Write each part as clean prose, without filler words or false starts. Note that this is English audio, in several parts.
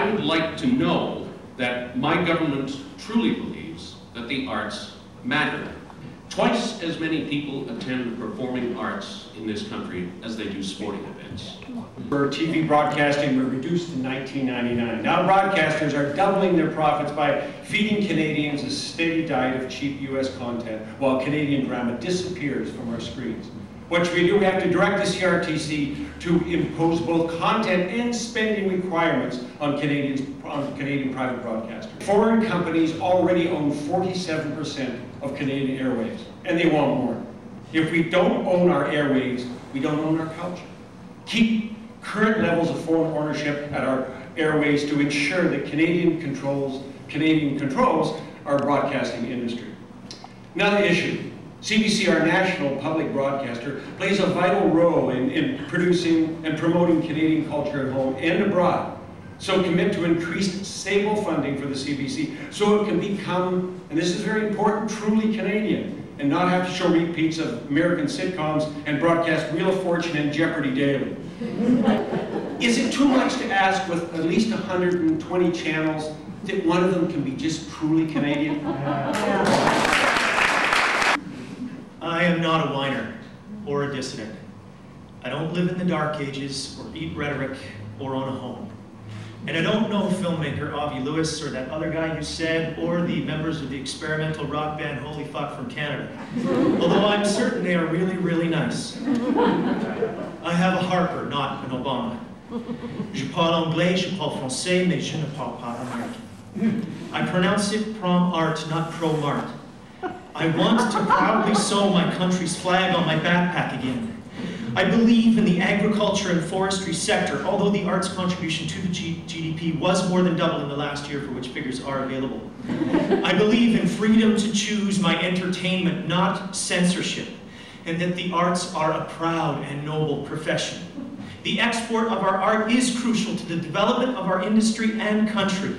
I would like to know that my government truly believes that the arts matter. Twice as many people attend performing arts in this country as they do sporting events. For TV broadcasting were reduced in 1999. Now broadcasters are doubling their profits by feeding Canadians a steady diet of cheap US content while Canadian drama disappears from our screens. What should we do? We have to direct the CRTC to impose both content and spending requirements on Canadian private broadcasters. Foreign companies already own 47% of Canadian airwaves, and they want more. If we don't own our airwaves, we don't own our culture. Keep current levels of foreign ownership at our airways to ensure that Canadian controls our broadcasting industry. Another issue. CBC, our national public broadcaster, plays a vital role in producing and promoting Canadian culture at home and abroad. So commit to increased stable funding for the CBC so it can become, and this is very important, truly Canadian and not have to show repeats of American sitcoms and broadcast Wheel of Fortune and Jeopardy daily. Is it too much to ask with at least 120 channels that one of them can be just truly Canadian? I am not a whiner or a dissident. I don't live in the dark ages or eat rhetoric or own a home. And I don't know filmmaker Avi Lewis or that other guy you said or the members of the experimental rock band Holy Fuck from Canada. Although I'm certain they are really, really nice. I have a Harper, not an Obama. Je parle anglais, je parle français, mais je ne parle pas américain. I pronounce it prom art, not pro-mart. I want to proudly sew my country's flag on my backpack again. I believe in the agriculture and forestry sector, although the arts contribution to the GDP was more than double in the last year for which figures are available. I believe in freedom to choose my entertainment, not censorship, and that the arts are a proud and noble profession. The export of our art is crucial to the development of our industry and country.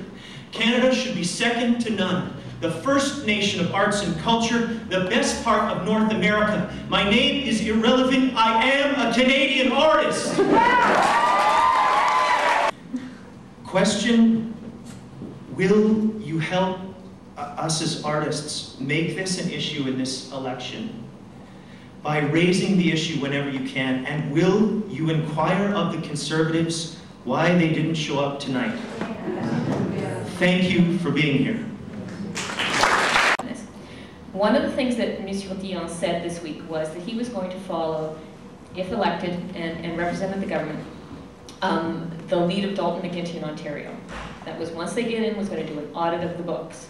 Canada should be second to none. The first nation of arts and culture, the best part of North America. My name is irrelevant. I am a Canadian artist. Question, will you help us as artists make this an issue in this election by raising the issue whenever you can? And will you inquire of the Conservatives why they didn't show up tonight? Thank you for being here. One of the things that Monsieur Dion said this week was that he was going to follow, if elected and represented the government, the lead of Dalton McGuinty in Ontario. That was, once they get in, was going to do an audit of the books,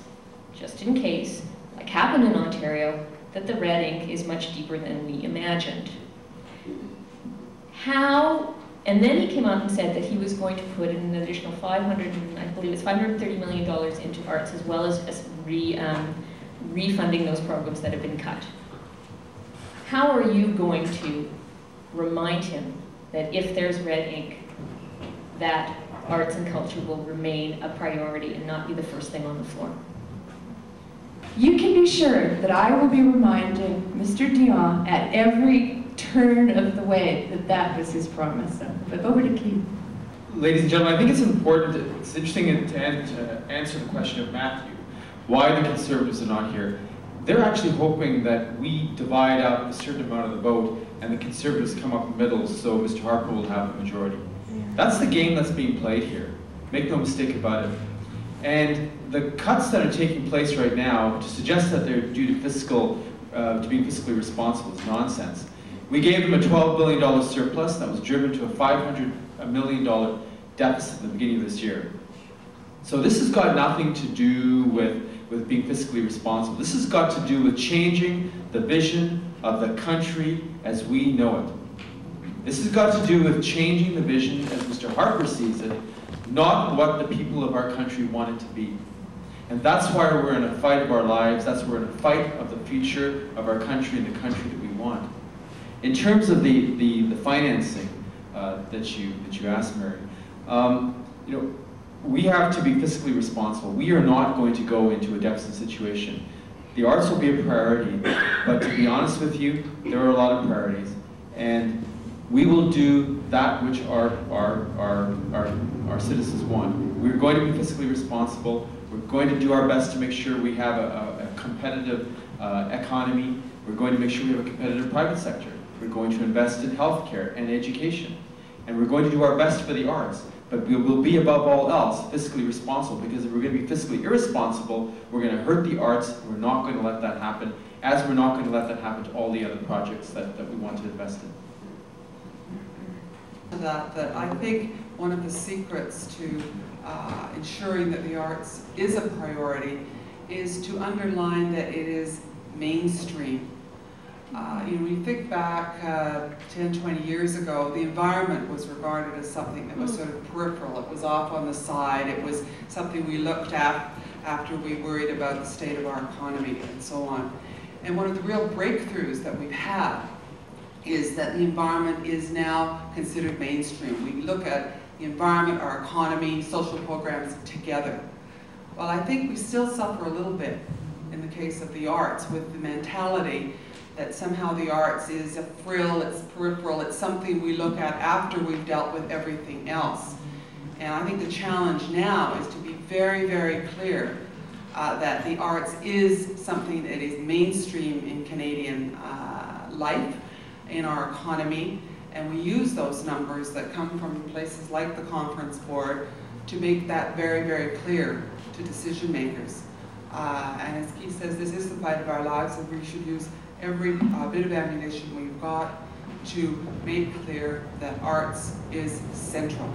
just in case, like happened in Ontario, that the red ink is much deeper than we imagined. How, and then he came out and said that he was going to put an additional $530 million into arts, as well as refunding those programs that have been cut. How are you going to remind him that if there's red ink, that arts and culture will remain a priority and not be the first thing on the floor? You can be sure that I will be reminding Mr. Dion at every turn of the way that that was his promise. But over to Keith. Ladies and gentlemen, I think it's important, it's interesting to answer the question of Matthew. Why the Conservatives are not here. They're actually hoping that we divide up a certain amount of the vote and the Conservatives come up in the middle so Mr. Harper will have a majority. That's the game that's being played here. Make no mistake about it. And the cuts that are taking place right now, to suggest that they're due to being fiscally responsible is nonsense. We gave them a $12 billion surplus that was driven to a $500 million deficit at the beginning of this year. So this has got nothing to do with being fiscally responsible. This has got to do with changing the vision of the country as we know it. This has got to do with changing the vision as Mr. Harper sees it, not what the people of our country want it to be. And that's why we're in a fight of our lives. That's why we're in a fight of the future of our country and the country that we want. In terms of the financing that you asked, Mary, we have to be fiscally responsible. We are not going to go into a deficit situation. The arts will be a priority, but to be honest with you, there are a lot of priorities. And we will do that which our citizens want. We're going to be fiscally responsible. We're going to do our best to make sure we have a competitive economy. We're going to make sure we have a competitive private sector. We're going to invest in healthcare and education. And we're going to do our best for the arts. But we will be, above all else, fiscally responsible, because if we're going to be fiscally irresponsible, we're going to hurt the arts, and we're not going to let that happen, as we're not going to let that happen to all the other projects that we want to invest in. That I think one of the secrets to ensuring that the arts is a priority is to underline that it is mainstream. When you think back 10, 20 years ago, the environment was regarded as something that was sort of peripheral. It was off on the side. It was something we looked at after we worried about the state of our economy and so on. And one of the real breakthroughs that we've had is that the environment is now considered mainstream. We look at the environment, our economy, social programs together. Well, I think we still suffer a little bit in the case of the arts with the mentality that somehow the arts is a frill, it's peripheral, it's something we look at after we've dealt with everything else. And I think the challenge now is to be very, very clear that the arts is something that is mainstream in Canadian life, in our economy, and we use those numbers that come from places like the Conference Board to make that very, very clear to decision makers. And as Keith says, this is the fight of our lives, and we should use every bit of ammunition we've got to make clear that arts is central.